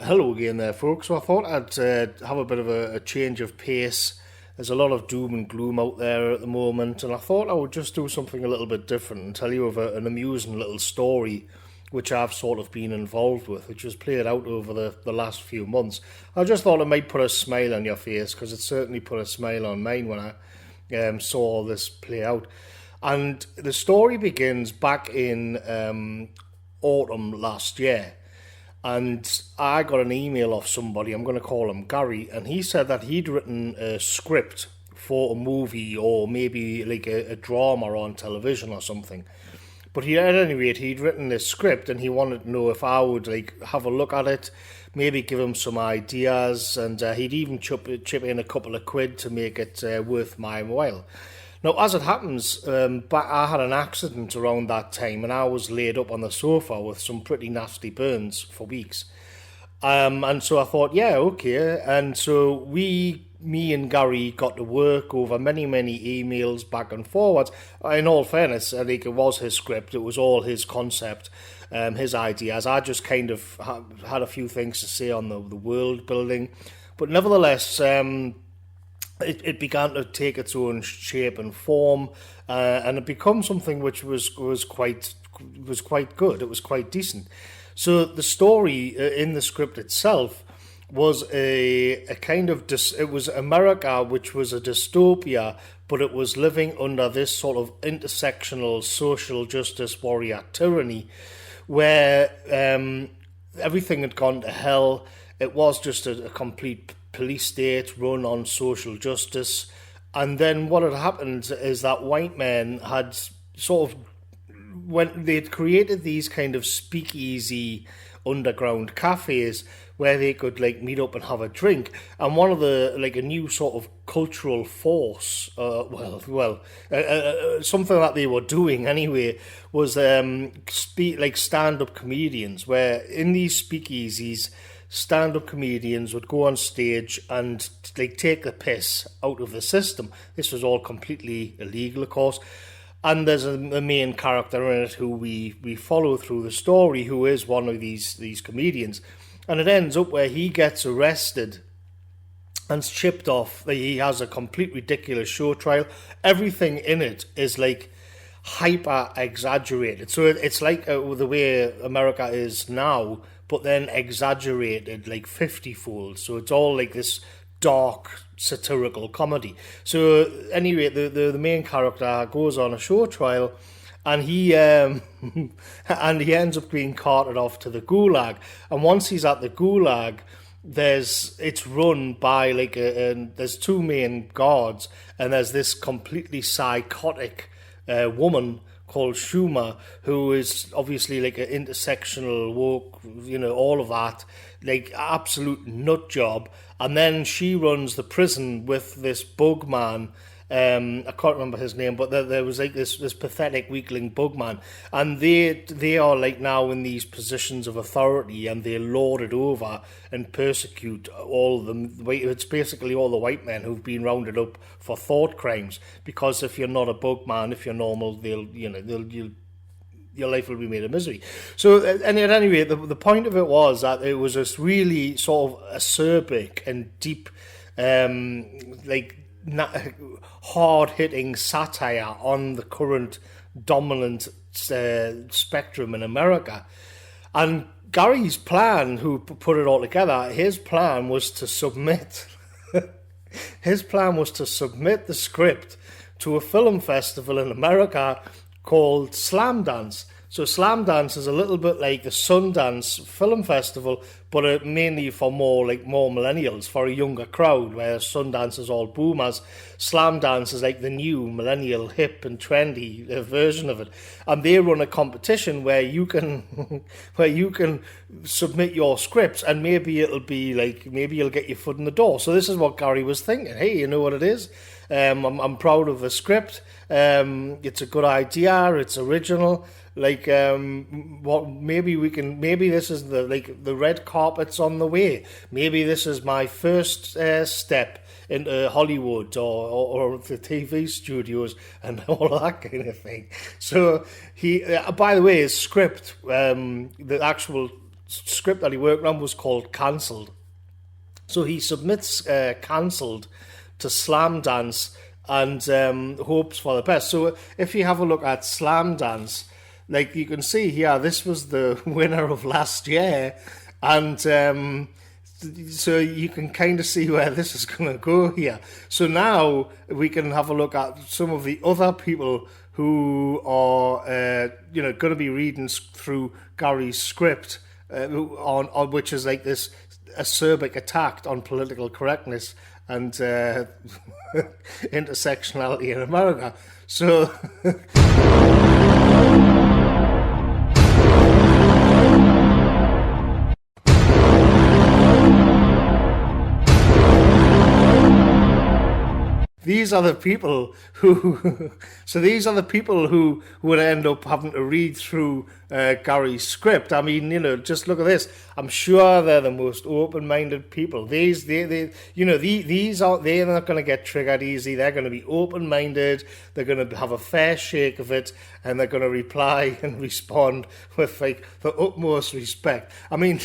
Hello again there, folks. So I thought I'd have a bit of a change of pace. There's a lot of doom and gloom out there at the moment, and I thought I would just do something a little bit different and tell you of an amusing little story which I've sort of been involved with, which was played out over the last few months. I just thought it might put a smile on your face, because it certainly put a smile on mine when I saw this play out. And the story begins back in autumn last year. And I got an email off somebody, I'm going to call him Gary, and he said that he'd written a script for a movie or maybe like a drama on television or something. But at any rate, he'd written this script and he wanted to know if I would like have a look at it, maybe give him some ideas, and he'd even chip in a couple of quid to make it worth my while. Now, as it happens, I had an accident around that time and I was laid up on the sofa with some pretty nasty burns for weeks. And so I thought, yeah, okay. And so me and Gary got to work over many, many emails back and forwards. In all fairness, I think it was his script. It was all his concept, his ideas. I just kind of had a few things to say on the world building. But nevertheless, it began to take its own shape and form, and it became something which was quite good. It was quite decent. So the story in the script itself was a kind of it was America, which was a dystopia, but it was living under this sort of intersectional social justice warrior tyranny, where everything had gone to hell. It was just a complete police state run on social justice. And then what had happened is that white men had sort of, when they'd created these kind of speakeasy underground cafes where they could like meet up and have a drink, and one of the like a new sort of cultural force, something that they were doing anyway, was stand-up comedians, where in these speakeasies stand-up comedians would go on stage and like take the piss out of the system. This was all completely illegal, of course. And there's a main character in it who we follow through the story, who is one of these comedians. And it ends up where he gets arrested and chipped off. He has a complete ridiculous show trial. Everything in it is like hyper exaggerated. So it's like the way America is now, but then exaggerated like 50-fold. So it's all like this dark satirical comedy. So anyway, the main character goes on a show trial, and he and he ends up being carted off to the gulag. And once he's at the gulag, it's run by like there's two main guards, and there's this completely psychotic woman called Schumer, who is obviously like an intersectional woke, all of that, like absolute nut job. And then she runs the prison with this bug man. I can't remember his name, but there was like this pathetic weakling bug man, and they are like now in these positions of authority, and they lord it over and persecute all of them. It's basically all the white men who've been rounded up for thought crimes, because if you're not a bug man, if you're normal, your life will be made a misery. So, and at any rate, the point of it was that it was this really sort of acerbic and deep, hard-hitting satire on the current dominant spectrum in America. And Gary's plan, who put it all together, his plan was to submit the script to a film festival in America called Slamdance. So Slamdance is a little bit like the Sundance Film Festival, but mainly for more millennials, for a younger crowd, where Sundance is all boomers. Slamdance is like the new millennial, hip and trendy version of it. And they run a competition where you can submit your scripts, and maybe you'll get your foot in the door. So this is what Gary was thinking. Hey, you know what it is? I'm proud of the script. It's a good idea. It's original. Maybe this is the red carpet's on the way. Maybe this is my first step into Hollywood or the TV studios and all that kind of thing. So he, by the way, his script, the actual script that he worked on was called Cancelled. So he submits Cancelled to Slamdance and hopes for the best. So if you have a look at Slamdance, like you can see here, this was the winner of last year, and so you can kind of see where this is going to go here. So now we can have a look at some of the other people who are going to be reading through Gary's script, on which is like this acerbic attack on political correctness and intersectionality in America. So these are the people who would end up having to read through Gary's script. I mean, just look at this. I'm sure they're the most open-minded people. They're not going to get triggered easy. They're going to be open-minded. They're going to have a fair shake of it, and they're going to reply and respond with like the utmost respect. I mean.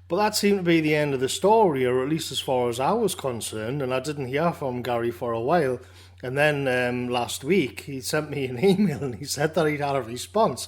But that seemed to be the end of the story, or at least as far as I was concerned, and I didn't hear from Gary for a while. And then last week, he sent me an email and he said that he'd had a response.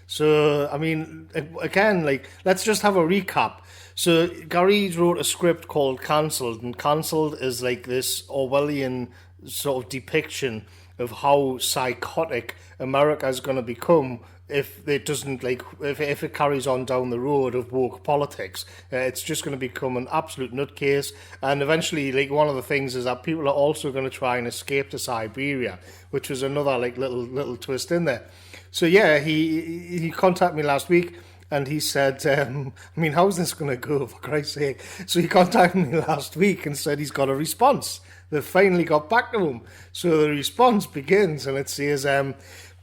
So, I mean, again, like, let's just have a recap. So, Gary wrote a script called Cancelled, and Cancelled is like this Orwellian sort of depiction of how psychotic America is going to become if it doesn't, like, if it carries on down the road of woke politics. It's just going to become an absolute nutcase, and eventually, like, one of the things is that people are also going to try and escape to Siberia, which was another, like, little twist in there. So yeah, he contacted me last week, and he said, I mean, how's this going to go, for Christ's sake? So he contacted me last week and said he's got a response. They finally got back to him. So the response begins, and it says,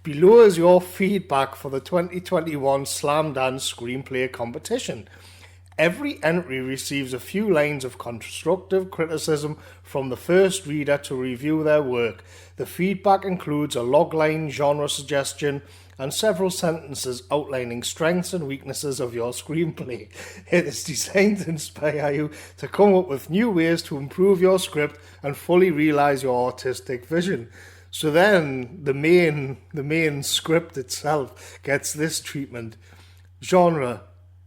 below is your feedback for the 2021 Slamdance screenplay competition. Every entry receives a few lines of constructive criticism from the first reader to review their work. The feedback includes a logline genre suggestion and several sentences outlining strengths and weaknesses of your screenplay. It is designed to inspire you to come up with new ways to improve your script and fully realise your artistic vision. So then the main script itself gets this treatment. Genre,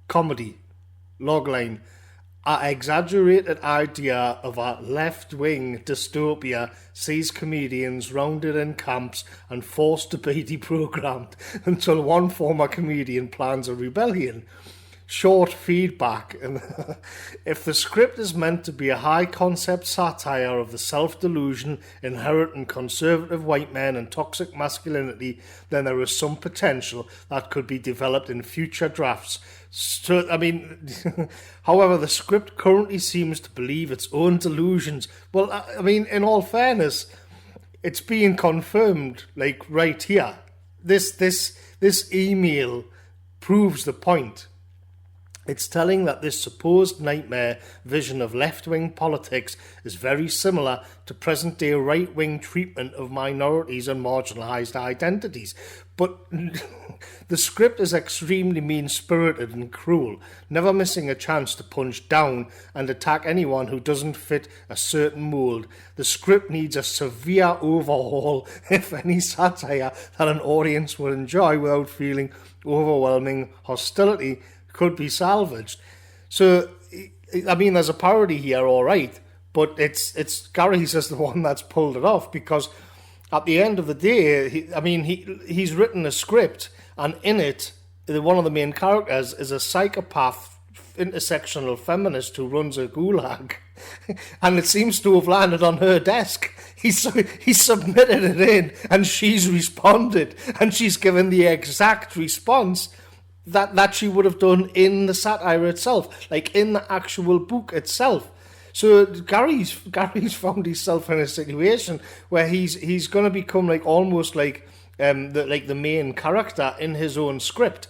comedy, logline, an exaggerated idea of a left-wing dystopia sees comedians rounded in camps and forced to be deprogrammed until one former comedian plans a rebellion. Short feedback. And if the script is meant to be a high-concept satire of the self-delusion inherent in conservative white men and toxic masculinity, then there is some potential that could be developed in future drafts. So, I mean, however, the script currently seems to believe its own delusions. Well, I mean, in all fairness, it's being confirmed, like, right here. This email proves the point. It's telling that this supposed nightmare vision of left-wing politics is very similar to present-day right-wing treatment of minorities and marginalised identities. But the script is extremely mean-spirited and cruel, never missing a chance to punch down and attack anyone who doesn't fit a certain mould. The script needs a severe overhaul, if any satire that an audience will enjoy without feeling overwhelming hostility could be salvaged. So, I mean, there's a parody here, all right, but it's Gary's is the one that's pulled it off, because at the end of the day, he's written a script, and in it, one of the main characters is a psychopath intersectional feminist who runs a gulag, and it seems to have landed on her desk. He submitted it in, and she's responded, and she's given the exact response that she would have done in the satire itself, like in the actual book itself. So Gary's found himself in a situation where he's going to become like almost like the main character in his own script.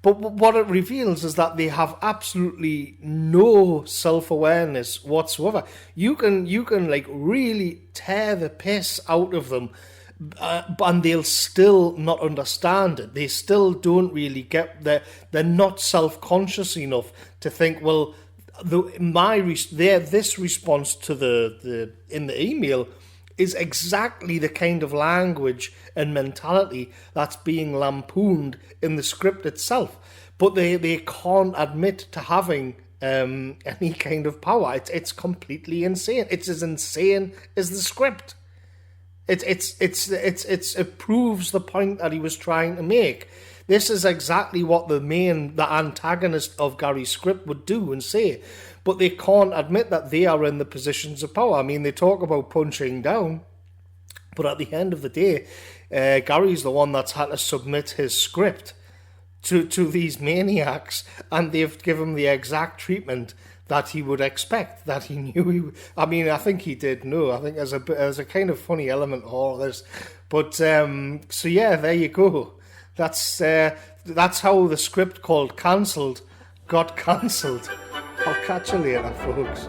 But what it reveals is that they have absolutely no self-awareness whatsoever. You can like really tear the piss out of them and they'll still not understand it. They still don't really get that. They're not self-conscious enough to think, well, this response to the in the email is exactly the kind of language and mentality that's being lampooned in the script itself. But they can't admit to having any kind of power. It's completely insane. It's as insane as the script. It proves the point that he was trying to make. This is exactly what the antagonist of Gary's script would do and say, but they can't admit that they are in the positions of power. I mean, they talk about punching down, but at the end of the day, Gary's the one that's had to submit his script to these maniacs, and they've given him the exact treatment that he would expect, that he knew. I think he did know. I think there's a kind of funny element to all this. But, so yeah, there you go. That's how the script called Cancelled got cancelled. I'll catch you later, folks.